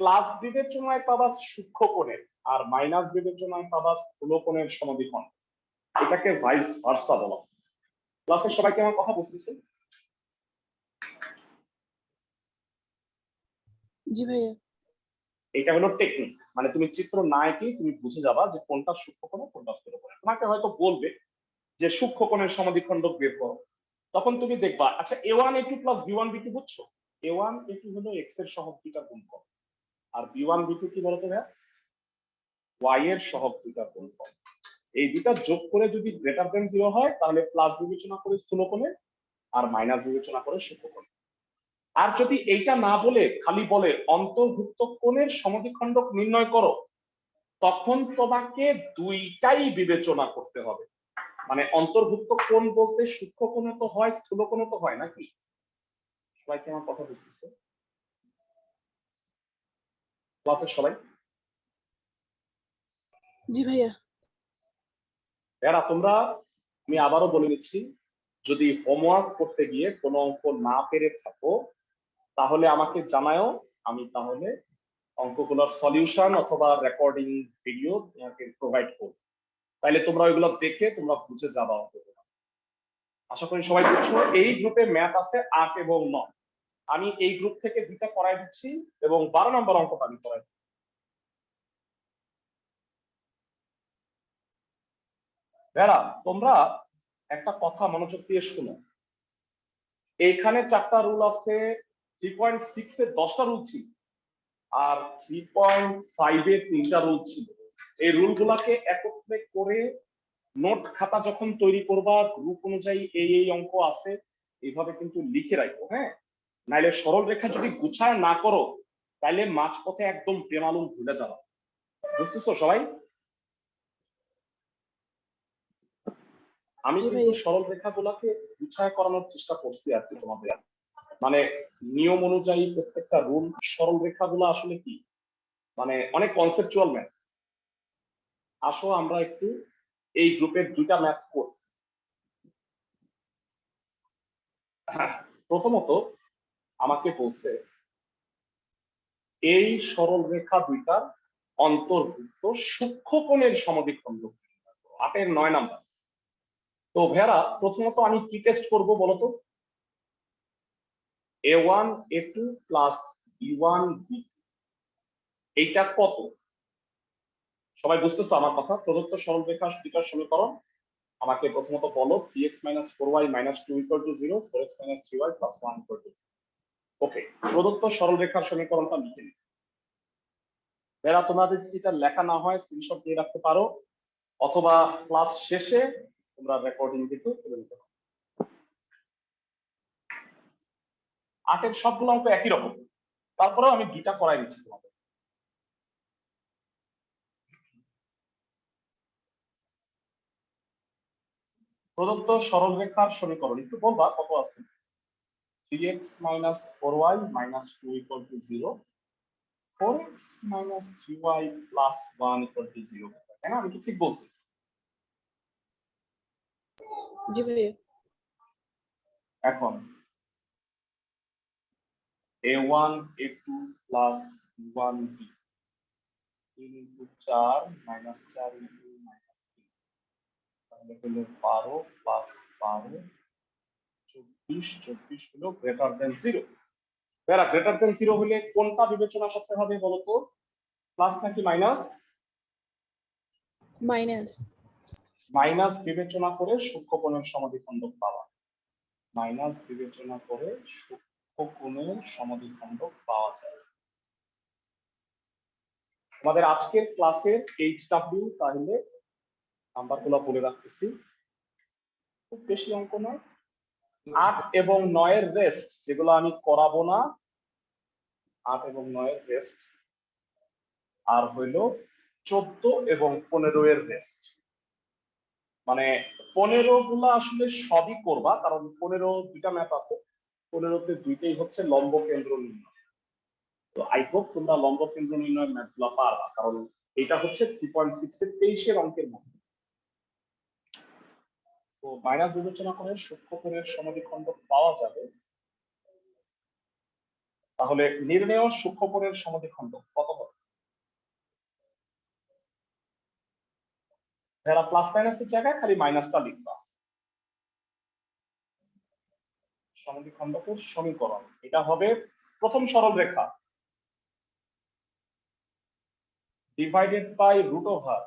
প্লাস বিবেচনায় পাবা সূক্ষ্ম কোণের আর মাইনাস বিবেচনায় পাবা স্থূল কোণের সমদ্বিখণ্ডক, এটাকে ভাইস ভার্সা বলা হয়। ক্লাসের সবাইকে আমার কথা বুঝতেছে?
জি ভাইয়া।
এটা হলো টেকনিক, মানে তুমি চিত্র না এঁকেই তুমি বুঝে যাবা যে কোনটা সূক্ষ্মকোণ কোনটা স্থূলকোণ। তোমাকে হয়তো বলবে যে সূক্ষ্মকোণের সমদ্বিখণ্ডক বের করো, তখন তুমি দেখবা আচ্ছা a1a2 প্লাস b1b2 বুঝছো, a1a2 হলো x এর সহগ দুইটার গুণফল, আর b1b2 কি বলতো ভাইয়া, y এর সহগ দুইটার গুণফল। এই দুইটা যোগ করে যদি গ্রেটার দেন 0 হয় তাহলে প্লাস বিবেচনা করে স্থূলকোণে আর মাইনাস বিবেচনা করে সূক্ষ্মকোণে। আর যদি এইটা না বলে খালি বলে অন্তর্ভুক্ত কোণের সমদ্বিখণ্ডক নির্ণয় করো, তখন তোমাকে দুইটাই বিবেচনা করতে হবে। মানে অন্তর্ভুক্ত কোণ বলতে সূক্ষ্মকোণও তো হয় স্থূলকোণও তো হয় নাকি? সবাই কি আমার কথা বুঝতেছে? ক্লাসের সবাই?
জি ভাইয়া।
এরা তোমরা, আমি আবারও বলে নিচ্ছি, যদি হোমওয়ার্ক করতে গিয়ে কোনো অঙ্ক না পেরে থাকো তাহলে আমাকে জানাও, আমি তাহলে অঙ্কগুলোর সলিউশন অথবা রেকর্ডিং ভিডিও তোমাকে প্রোভাইড করব, তাইলে তোমরা ওইগুলো দেখে তোমরা বুঝে যাবা অঙ্কগুলো। আশা করি সবাই বুঝছো। এই গ্রুপে ম্যাথ আছে 8 এবং 9, আমি এই গ্রুপ থেকে 2টা করাই দিচ্ছি এবং 12 নম্বর অঙ্কটা আমি করাই দিচ্ছি। বেড়া তোমরা একটা কথা মনোযোগ দিয়ে শুনো, এইখানে 4টা রুল আছে, 3.6 এর 10টা রুল ছিল আর 3.5 এর 3টা রুল ছিল। এই রুলগুলোকে একত্রে করে নোট খাতা যখন তৈরি করবা গ্রুপ অনুযায়ী এই এই অঙ্ক আছে এইভাবে কিন্তু লিখে রাখো, হ্যাঁ, নাইলে সরল রেখা যদি গুছায় না করো তাইলে মাঝপথে একদম বেমালুম ভুলে যাবা। বুঝতেছো সবাই? আমি
জি
কিন্তু
ভাইয়া।
সরল রেখাগুলোকে গুছায় করানোর চেষ্টা করছি আর কি তোমাদের, মানে নিয়ম অনুযায়ী প্রত্যেকটা রুল। সরল রেখাগুলো আসলে কি, মানে অনেক কনসেপচুয়াল ম্যাথ। আসো আমরা একটু এই গ্রুপের 2টা ম্যাথ করি। প্রথমত আমাকে বলছে এই সরল রেখা দুইটার অন্তর্ভুক্ত সূক্ষ্মকোণের সমদ্বিখণ্ডক 8-এর 9 নাম্বার। তো ভেরা প্রথমত আমি কি টেস্ট করব বলতো, a1a2 প্লাস b1b2 এইটা কত? সবাই বুঝতেছো আমার কথা? প্রদত্ত সরল রেখা দুইটার সমীকরণ আমাকে প্রথমত বলো 3x - 4y - 2 = 0, 4x - 3y + 1 = 0। ওকে, প্রদত্ত সরল রেখার সমীকরণটা লিখে নিই। এরা তোমাদের যদি এটা লেখা না হয় স্ক্রিনশট দিয়ে রাখতে পারো, অথবা ক্লাস শেষে তোমরা রেকর্ডিং দেখে তুলে নিতে পারো। 8-এর সবগুলো অঙ্ক একই রকম, তারপরেও আমি 2টা করাই দিচ্ছি তোমাদের। প্রদত্ত সরল রেখার সমীকরণ একটু বলবা কত আছে? 3x - 4y - 2 = 0, 4x - 3y + 1 = 0, তাই না? আমি কি ঠিক বলছি?
জি ভাইয়া।
এখন a1 a2 plus b1b 3 into 4 minus 4 into minus 3, তাহলে হলো 12 plus 12 24, 24 হলো গ্রেটার দেন 0। এরা গ্রেটার দেন 0 হলে কোনটা বিবেচনা করতে হবে বলতো, প্লাস নাকি মাইনাস?
মাইনাস।
মাইনাস বিবেচনা করে সূক্ষ্মকোণের সমদ্বিখণ্ডক পাওয়া, মাইনাস বিবেচনা করে সূক্ষ্মকোণের সমদ্বিখণ্ডক পাওয়া যায়। আমাদের আজকের ক্লাসের HW তাহলে নাম্বারগুলো বলে রাখতেছি, খুব বেশি অঙ্ক নয়, 8 এবং 9 এর রেস্ট যেগুলো আমি করাবো না, 8 এবং 9 এর রেস্ট, আর হইলো 14 এবং 15 এর রেস্ট। মানে 15 গুলা আসলে সবই করবা, কারণ 15 2টা ম্যাথ আছে, 15তে 2টাই হচ্ছে লম্ব কেন্দ্র নির্ণয়। তো আই হোপ তোমরা লম্ব কেন্দ্র নির্ণয়ের ম্যাথগুলো পারবা, কারণ এটা হচ্ছে 3.6 এর 23 এর অঙ্কের মধ্যে। তো মাইনাস বিবেচনা করে সূক্ষ্মকোণের সমদ্বিখণ্ডক পাওয়া যাবে, তাহলে নির্ণেয় সূক্ষ্মকোণের সমদ্বিখণ্ডক কত হবে? যারা প্লাস মাইনাসের জায়গায় খালি মাইনাসটা লিখবা। সমদ্বিখণ্ডকের সমীকরণ এটা হবে প্রথম সরল রেখা divided by root over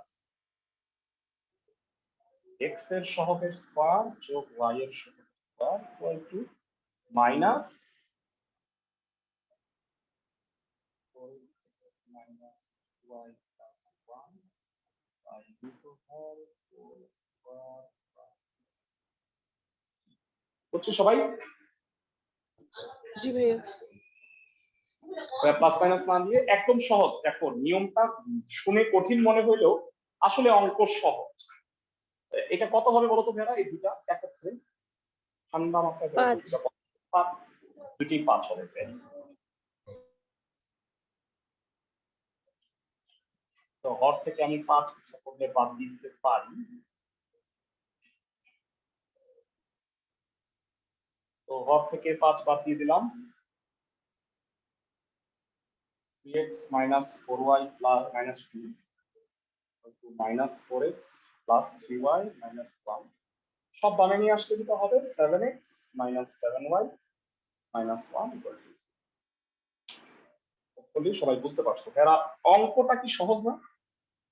x এর সহগের স্কয়ার যোগ ওয়াই এর সহগের square equal to minus minus y plus one by root over four square plus হচ্ছে সবাই
জি ভাইয়া
প্লাস মাইনাস না দিয়ে একদম সহজ। দেখো নিয়মটা শুনে কঠিন মনে হইলেও আসলে অঙ্ক সহজ। এটা কত হবে বলতো ভাইয়া? এই দুটা একত্রে ঠান্ডা মাথায়
পাঁচ।
দুটি 5 হবে। তো হর থেকে আমি 5 ইচ্ছা করলে বাদ দিতে পারি। তো হর থেকে 5 বাদ দিয়ে দিলাম। 3x minus 4y plus minus 2 minus 4x plus 3y minus 1 সব বানিয়ে নিয়ে আসলে যেটা হবে 7x minus 7y minus 1 equal to 0। Hopefully সবাই বুঝতে পারছো। এরা অঙ্কটা কি সহজ না?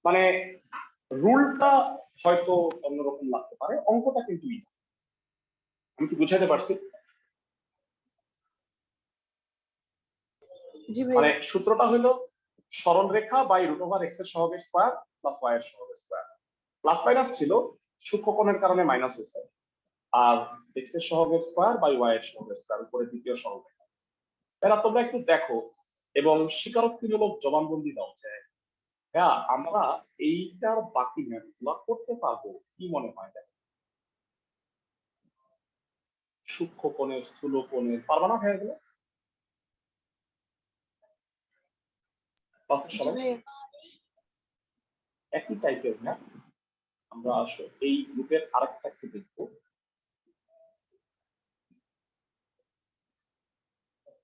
মানে রুলটা হয়তো অন্যরকম লাগতে পারে, অঙ্কটা কিন্তু ইজি। আমি কি বুঝাতে পারছি?
জি
মানে
ভাইয়া
সূত্রটা হলো সরল রেখা বাই রুট ওভার এক্স এর সহগের স্কয়ার প্লাস ওয়াই এর সহগের স্কয়ার। প্লাস মাইনাস ছিল, সূক্ষ্মকোণের কারণে মাইনাস হয়েছে। আর এক্স এর সহগের স্কয়ার বাই ওয়াই এর সহগের স্কয়ার উপরে দ্বিতীয় সরল রেখা। এরা তোমরা একটু দেখো এবং স্বীকারোক্তিমূলক জবানবন্দি দাও যে হ্যাঁ আমরা এইটার বাকি ম্যাথগুলো করতে পারবো। কি মনে হয়? দেখো সূক্ষ্মকোণের স্থূলকোণের পারবা না ভাইয়া এগুলো? ক্লাসের
জি
সবাই
ভাইয়া
একই টাইপের না? আমরা এই গ্রুপের আরেকটা একটু দেখবো।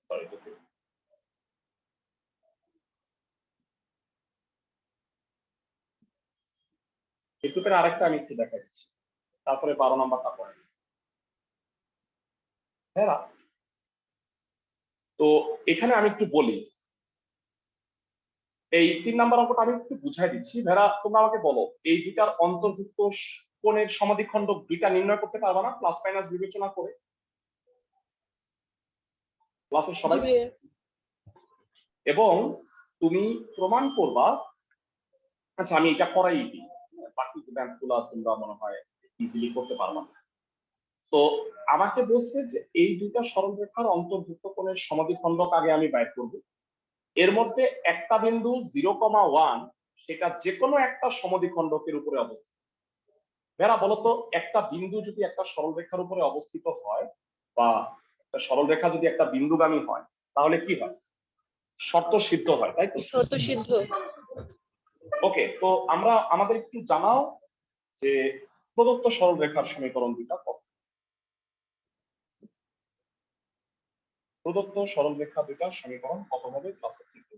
সরি এই গ্রুপের আরেকটা আমি একটু দেখা দিচ্ছি, তারপরে 12 নাম্বারটা পড়ে। হ্যাঁ, তো এখানে আমি একটু বলি, এই 3 নাম্বার অঙ্কটা আমি একটু বুঝাই দিচ্ছি। ভেরা তোমরা আমাকে বলো এই দুটার অন্তর্ভুক্ত কোণের সমাদ্বিখণ্ডক দুইটা নির্ণয় করতে পারবা না প্লাস মাইনাস বিবেচনা করে? ক্লাসের
জি
সবাই
ভাইয়া
এবং তুমি প্রমাণ করবা। আচ্ছা আমি এটা করাই দিই, বাকি ব্যাংকগুলো তোমরা মনে হয় ইজিলি করতে পারবা। তো আমাকে বলছে যে এই দুইটা সরলরেখার অন্তর্ভুক্ত কোণের সমাদ্বিখণ্ডক আগে আমি বাইর করব। এর মধ্যে একটা বিন্দু 0,1 সেটা যে কোনো একটা সমদ্বিখণ্ডকের উপরে অবস্থিত। যারা বলতো একটা বিন্দু যদি একটা সরলরেখার উপরে অবস্থিত হয় বা একটা সরলরেখা যদি একটা বিন্দুগামী হয় তাহলে কি হয়? শর্ত সিদ্ধ হয়, তাই তো?
শর্ত সিদ্ধ।
ওকে, তো আমরা আমাদের একটু জানাও যে প্রদত্ত সরলরেখার সমীকরণ দুটা কত? প্রদত্ত সরলরেখা দুটার সমীকরণ কত হবে? ক্লাসে কিন্তু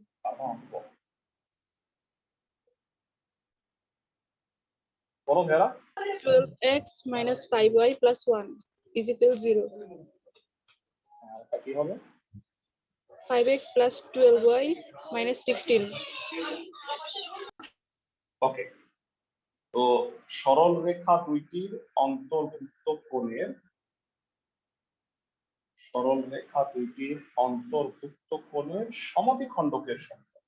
বলো ভেরা।
12x minus 5y plus 1 is equal 0.
এটা কি হবে?
5x plus 12y minus 16.
ওকে, তো সরলরেখা দুইটির অন্তর্ভুক্ত কোণের সরলরেখা দুইটির অন্তর্ভুক্ত কোণের সমদ্বিখণ্ডকের সংখ্যা।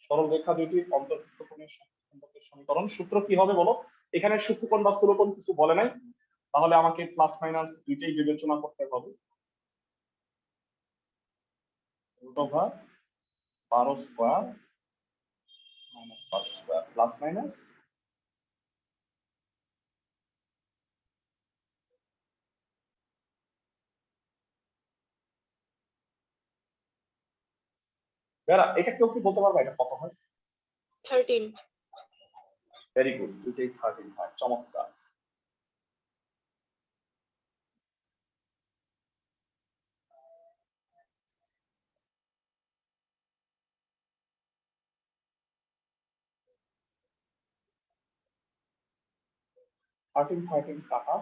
সরলরেখা দুইটির অন্তর্ভুক্ত কোণের সমদ্বিখণ্ডকের সমীকরণ সূত্র কি হবে বলো? এখানে সূক্ষ্মকোণ বা স্থূলকোণ কিছু বলে নাই, তাহলে আমাকে প্লাস মাইনাস দুইটাই বিবেচনা করতে হবে। Root over 12 square minus 5 square plus minus বেরা। এটা কেউ কি বলতে পারবে এটা কত হয়?
13.
ভেরি গুড, দুইটাই 13 হয়। চমৎকার। থার্টিন কাটা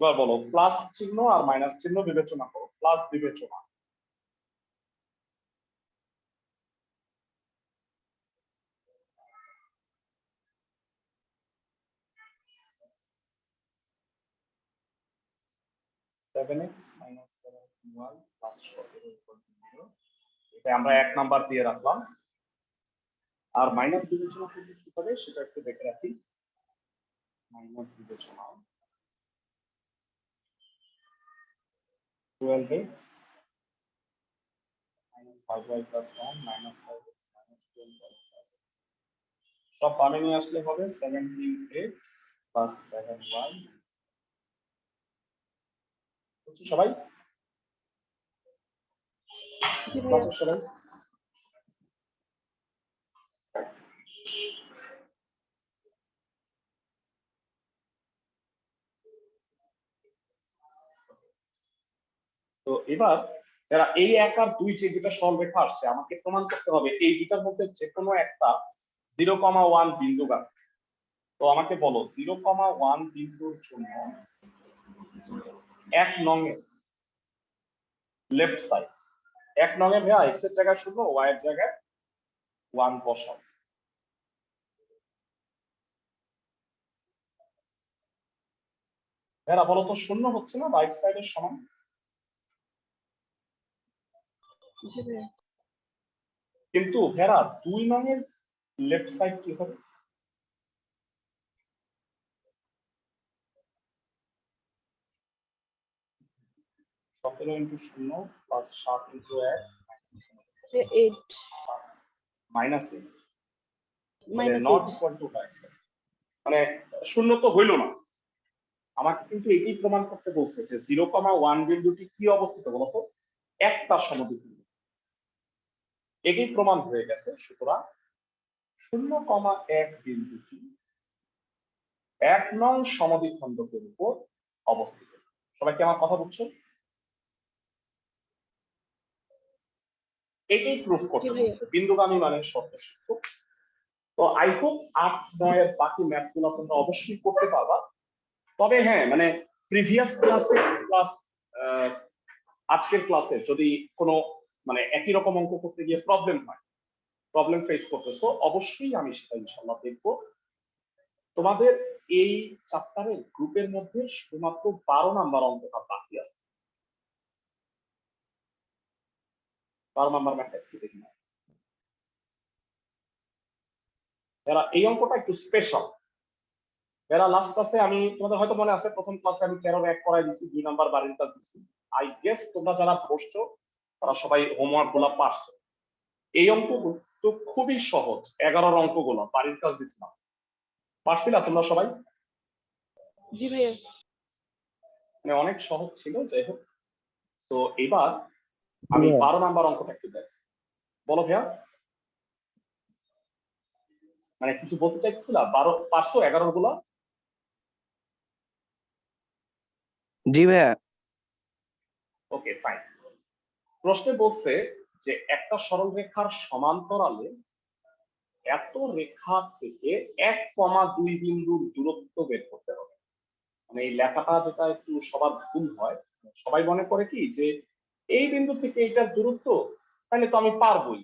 এবার বলো প্লাস চিহ্ন আর মাইনাস চিহ্ন বিবেচনা করো, প্লাস বিবেচনা। এটা আমরা 1 নাম্বার দিয়ে রাখলাম। আর মাইনাস বিবেচনা করলে কি হবে সেটা একটু দেখে রাখি। মাইনাস বিবেচনা 12x minus 5y plus 1 minus 5x minus 12y plus সব পামে নিয়ে আসলে হবে 17x plus 7y। বুঝছো সবাই?
জি ভাইয়া।
ক্লাসের সবাই? তো এবার যারা এই 1 আর 2 যে দুটো সরলরেখা আসছে আমাকে প্রমাণ করতে হবে এই দুটার মধ্যে যে কোনো একটা 0,1 বিন্দু গাঁথ। তো আমাকে বলো 0,1 বিন্দুর জন্য 1 নং এর লেফট সাইড, 1 নং এ ভাইয়া x এর জায়গায় 0 y এর জায়গায় 1 বসাও। ভাইয়া বলো তো 0 হচ্ছে না রাইট সাইডের সমান?
জি ভাইয়া।
কিন্তু ভাইয়া 2 নং এর লেফট সাইড কি হবে? সতেরো into 0 plus 7 into 1
8
minus 8
minus
not
8
equal to right side, মানে 0 তো হইল না। আমাকে কিন্তু এটাই প্রমাণ করতে বলছে যে 0,1 বিন্দুটি কি অবস্থিত বলতো একটা সমদ্বিখণ্ড। এটাই প্রমাণ হয়ে গেছে। সুতরাং 0,1 বিন্দুটি 1 নং সমদ্বিখণ্ডকের উপর অবস্থিত। সবাই কি আমার কথা বুঝছো? এটাই প্রুফ করতে বলছে বিন্দুগামী মানে শর্ত সিদ্ধ। তো আই হোপ 8, 9 এর বাকি ম্যাথগুলো তোমরা অবশ্যই করতে পারবা। তবে হ্যাঁ মানে প্রিভিয়াস ক্লাসে প্লাস আজকের ক্লাসে যদি কোনো মানে একই রকম অঙ্ক করতে গিয়ে প্রবলেম ফেস করতেছো অবশ্যই আমি সেটা ইনশাআল্লাহ দেখব। তোমাদের এই চ্যাপ্টারের গ্রুপের মধ্যে শুধুমাত্র 12 নাম্বার অঙ্কটা বাকি আছে। 12 নাম্বার ম্যাথটা একটু দেখি না। যারা এই অঙ্কটা একটু স্পেশাল, যারা লাস্ট ক্লাসে আমি তোমাদের হয়তো মনে আছে প্রথম ক্লাসে আমি 13 এক করাই দিছি, 2 নাম্বার বাড়ির কাজ দিছি। আই গেস তোমরা যারা বসছো তারা সবাই হোমওয়ার্ক গুলা পারছো। এই অঙ্ক তো খুবই সহজ, 11 অঙ্কগুলো বাড়ির কাজ দিছিলাম, পারছিলা তোমরা সবাই?
জি ভাইয়া।
মানে অনেক সহজ ছিল। যাই হোক, তো এবার আমি 12 নাম্বার অঙ্কটা একটু দেখ। বলো ভাইয়া, মানে কিছু বলতে চাইছিলা? 12 পারছো 11 গুলা?
জি ভাইয়া।
Okay fine. প্রশ্নে বলছে যে একটা সরলরেখার সমান্তরালে এত রেখা থেকে 1,2 বিন্দুর দূরত্ব বের করতে হবে। মানে এই লেখাটা যেটা একটু সবার ভুল হয়, সবাই মনে করে কি যে এই বিন্দু থেকে এইটার দূরত্ব, তাহলে তো আমি পারবোই।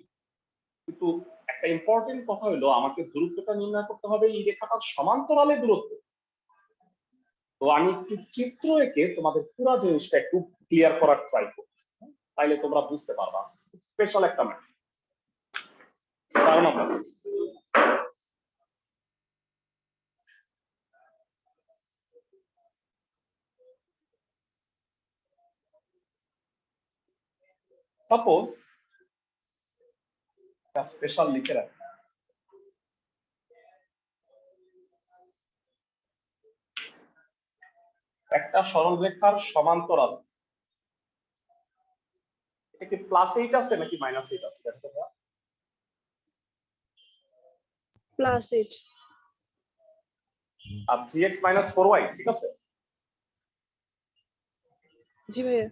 কিন্তু একটা ইম্পর্টেন্ট কথা হলো আমাকে দূরত্বটা নির্ণয় করতে হবে এই রেখাটার সমান্তরালে দূরত্ব। তো আমি একটু চিত্র এঁকে তোমাদের পুরো জিনিসটা একটু ক্লিয়ার করার ট্রাই করতেছি, তাইলে তোমরা বুঝতে পারবা। স্পেশাল একটা ম্যাথ। কারণ সাপোজ একটা স্পেশাল লিখে রাখি, একটা সরলরেখার সমান্তরাল, এটা কি +8 আছে নাকি -8 আছে দেখো তো?
+8
আর 3x - 4y, ঠিক আছে?
জি ভাইয়া।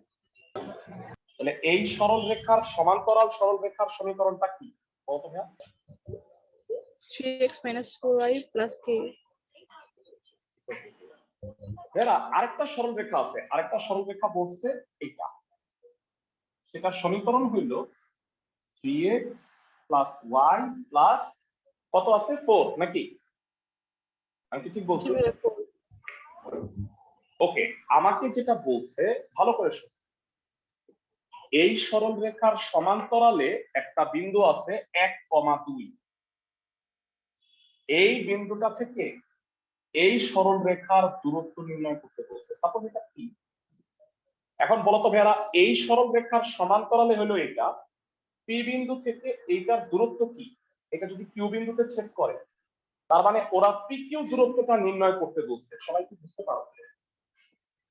তাহলে এই সরলরেখার সমান্তরাল সরলরেখার সমীকরণটা কি বলতো ভাইয়া?
3x - 4y + k
আরেকটা সরলরেখা আছে, আরেকটা সরলরেখা বলছে এটা, সেটার সমীকরণ হইল 3x প্লাস y প্লাস কত আছে 4 নাকি? আমি কি ঠিক
জি
বলছি?
ভাইয়া 4
ওকে, আমাকে যেটা বলছে ভালো করে শুনুন, এই সরলরেখার সমান্তরালে একটা বিন্দু আছে 1,2, এই বিন্দুটা থেকে এই সরলরেখার দূরত্ব নির্ণয় করতে বলছে। সাপোজ এটা কি, এখন বলতো ভাইয়ারা এই সরলরেখার সমান্তরালে হলো এটা, পি বিন্দু থেকে এইটার দূরত্ব কি? এটা যদি কিউ বিন্দুতে ছেদ করে, তার মানে ওরা পি কিউ দূরত্বটা নির্ণয় করতে বলছে। সবাই কি বুঝতে পারবে?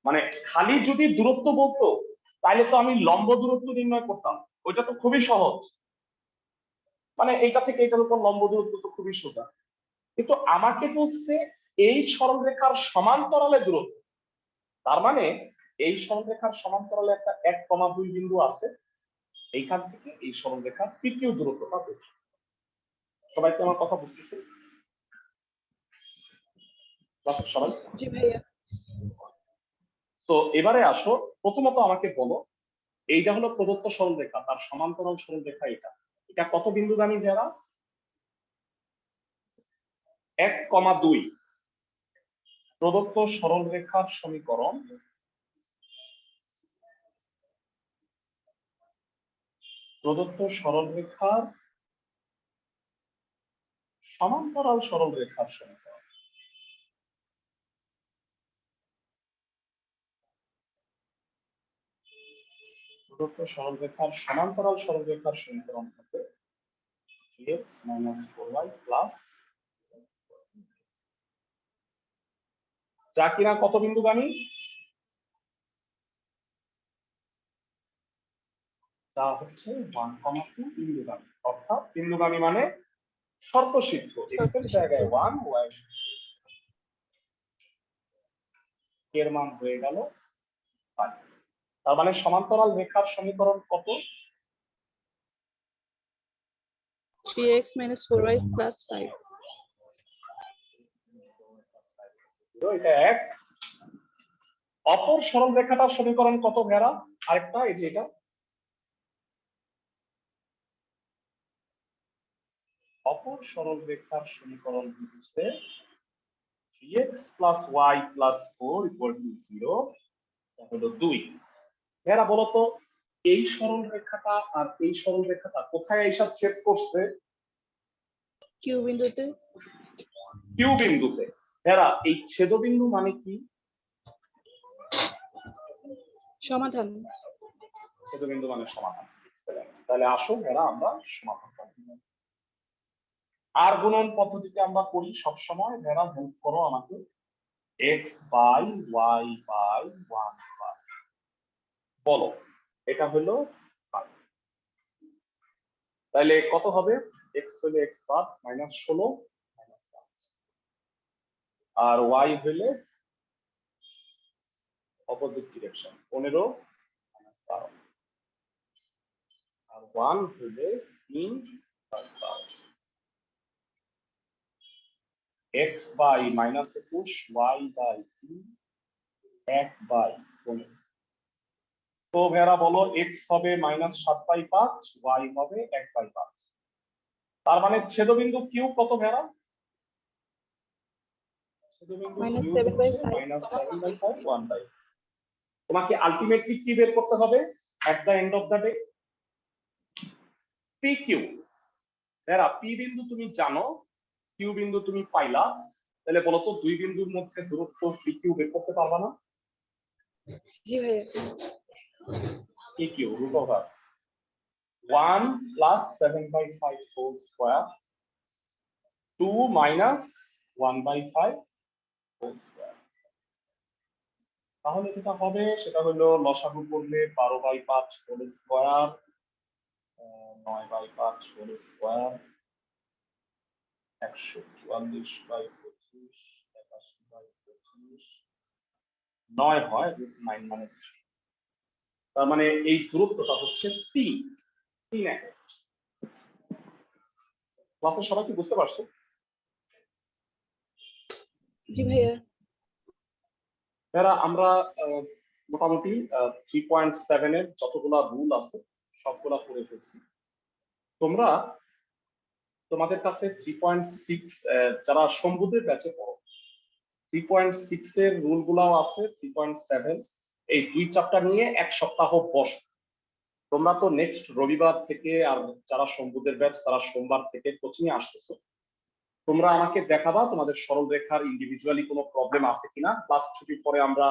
মানে খালি যদি দূরত্ব বলতো তাহলে তো আমি লম্ব দূরত্ব নির্ণয় করতাম, ওইটা তো খুবই সহজ, মানে এইটা থেকে এটার উপর লম্ব দূরত্ব তো খুবই সোজা। কিন্তু আমাকে বলছে এই সরলরেখার সমান্তরালে দূরত্ব, তার মানে এই সরলরেখার সমান্তরালে একটা 1,2 বিন্দু আছে, এইখান থেকে এই সরলরেখার পি কিউ দূরত্বটা বেশি। সবাই কি আমার কথা বুঝতেছে? সবাই?
জি ভাইয়া
তো এবারে আসো, প্রথমত আমাকে বলো, এইটা হলো প্রদত্ত সরলরেখা, তার সমান্তরাল সরলরেখা এটা, এটা কত বিন্দুগামী যারা? 1,2। প্রদত্ত সরলরেখার সমীকরণ প্রদত্ত সরলরেখার সমান্তরাল সরলরেখার সমীকরণ। প্রদত্ত সরলরেখার সমান্তরাল সরলরেখার সমীকরণ হবে 3x - 4y প্লাস, যা কিনা কত বিন্দুগামী? যা হচ্ছে 1,2 বিন্দুগামী, অর্থাৎ বিন্দুগামী মানে শর্ত সিদ্ধ, x এর জায়গায় 1, y এর মান হয়ে গেল 5। তার মানে সমান্তরাল রেখার সমীকরণ কত?
3x - 4y plus 5
এটা এক। অপর সরল রেখাটার সমীকরণ কত ভেড়া? আরেকটা, এই যে এটা, অপর সরল রেখার সমীকরণ হচ্ছে 3x plus y plus 4 equal to 0, এটা হলো 2। ভেড়া বলতো এই সরল রেখাটা আর এই সরল রেখাটা কোথায় এসে ছেদ করছে?
কিউ বিন্দুতে
কিউ বিন্দুতে। ভেড়া এই ছেদবিন্দু মানে কি?
সমাধান
ছেদবিন্দু মানে সমাধান। তাহলে আসো ভেড়া আমরা সমাধান করব। আর গুণন পদ্ধতিতে আমরা করি সব সময়, ভেড়া হেল্প করো আমাকে। x by y by 1 by, বলো এটা হলো 5, তাহলে কত হবে? x হলে x বার -16 -5, আর y হলে অপোজিট ডিরেকশন 15 -12, আর 1 হলে 3 +12। x by -21, y by 3, 1 by 15। তো ভেড়া বলো x হবে -7/5, y হবে 1/5। তার মানে ছেদবিন্দু কিউ কত ভেড়া? ছেদবিন্দু কিউ হচ্ছে -7/5, 1/5। তোমাকে আলটিমেটলি কি বের করতে হবে at the end of the day? P Q. ভেড়া পি বিন্দু তুমি জানো, কিউ বিন্দু তুমি পাইলা, তাহলে বলো তো দুই বিন্দুর মধ্যে দূরত্ব পি কিউ বের করতে পারবা না?
জি ভাইয়া
P Q √1 plus 7/5 whole square 2 minus 1/5 whole square। তাহলে যেটা হবে সেটা হলো লসাগু করলে 12/5 হোল স্কয়ার, 9/5 হোল স্কয়ার, 144/25, 81/25, 9 হয় √9 মানে 3। তার মানে এই দূরত্বটা হচ্ছে 3 একক। ক্লাসের সবাই কি বুঝতে পারছো?
জি ভাইয়া
এরা আমরা মোটামুটি 3.7 এর যতগুলা রুল আছে সবগুলা করে ফেলছি। তোমরা তোমাদের কাছে 3.6 যারা শম্ভুদের ব্যাচে পড়ো 3.6 এর রুল গুলাও আছে, 3.7 এই 2 চ্যাপ্টার নিয়ে এক সপ্তাহ বস। তোমরা তো নেক্সট রবিবার থেকে, আর যারা শম্ভুদের ব্যাচ তারা সোমবার থেকে কোচিং এ আসতেছো, তোমরা আমাকে দেখাবা তোমাদের সরল রেখার ইন্ডিভিজুয়ালি কোনো প্রবলেম আছে কিনা। ক্লাস ছুটির পরে আমরা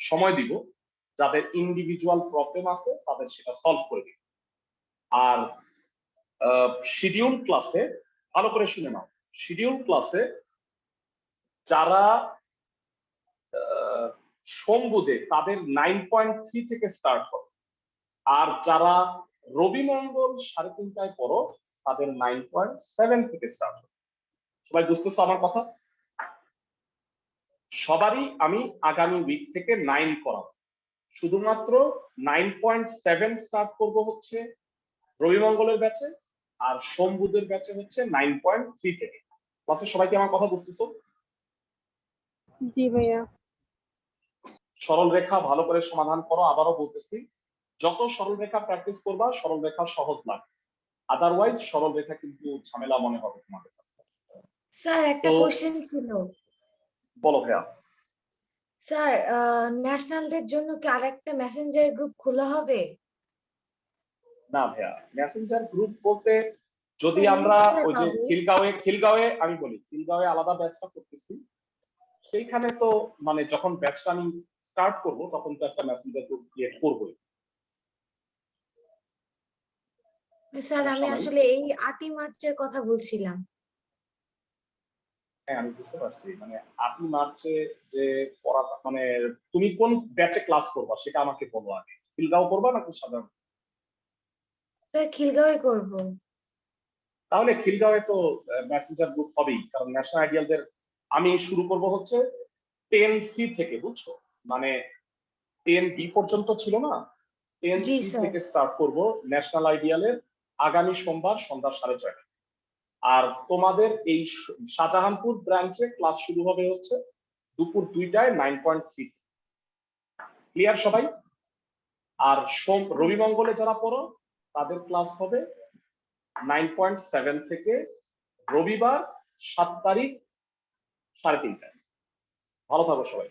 সময় দিব, যাদের ইন্ডিভিজুয়াল প্রবলেম আছে তাদের সেটা সলভ করে দিব। আর শিডিউল ক্লাসে ভালো করে শুনে নাও, শিডিউল ক্লাসে যারা শম্ভুদে তাদের 9.3 থেকে স্টার্ট হবে, আর যারা রবি মঙ্গল 3:30টায় পড়ো তাদের 9.7 থেকে স্টার্ট হবে। সবাই বুঝতেছো আমার কথা? সবারই আমি আগামী উইক থেকে 9 করাবো। শুধুমাত্র 9.7 স্টার্ট করব হচ্ছে রবি মঙ্গলের ব্যাচে, আর শম্ভুদের ব্যাচে হচ্ছে 9.3 থেকে। ক্লাসে সবাই কি আমার কথা বুঝতেছো?
জি ভাইয়া।
সরল রেখা ভালো করে সমাধান করো। আবারও বলতেছি, যত সরল রেখা প্র্যাকটিস করবা সরল রেখা সহজ লাগবে, আদারওয়াইজ সরল রেখা কিন্তু ঝামেলা মনে হবে তোমাদের কাছে।
স্যার একটা
তো-
কোশ্চেন ছিল।
বলো ভাইয়া।
স্যার ন্যাশনালদের জন্য কি আরেকটা মেসেঞ্জার গ্রুপ খোলা হবে?
না ভাইয়া, মেসেঞ্জার গ্রুপ বলতে যদি
হ্যাঁ,
আমরা
কোথায়
ওই যে
পাবো?
খিলগাঁওয়ে আমি বলি, খিলগাঁওয়ে আলাদা ব্যাচটা করতেছি, সেইখানে তো মানে যখন ব্যাচটা আমি স্টার্ট করব তখন তো একটা মেসেঞ্জার গ্রুপ ক্রিয়েট করবই।
স্যার আমি
সমস্যা নাই।
আসলে এই 8ই মার্চের কথা বলছিলাম।
হ্যাঁ আমি বুঝতে পারছি, মানে 8 মার্চে যে পড়া, মানে তুমি কোন ব্যাচে ক্লাস করবা সেটা আমাকে বলো আগে। খিলগাঁও করবা নাকি সাধারণ?
স্যার খিলগাঁওয়ে করব।
তাহলে খিলগাঁওয়ে তো মেসেঞ্জার গ্রুপ হবেই, কারণ ন্যাশনাল আইডিয়ালদের আমি শুরু করব হচ্ছে 10C থেকে, বুঝছো? মানে 10B পর্যন্ত ছিল না,
জি
10C
স্যার।
থেকে স্টার্ট করব ন্যাশনাল আইডিয়ালের আগামী সোমবার সন্ধ্যা 6:30। আর তোমাদের এই শাহজাহানপুর ব্রাঞ্চে ক্লাস শুরু হবে হচ্ছে দুপুর 2টায় 9.3। ক্লিয়ার সবাই? আর রবি মঙ্গলে যারা পড়ো তাদের ক্লাস হবে 9.7 থেকে রবিবার 7 তারিখ 3:30টায়। ভালো থাকো সবাই।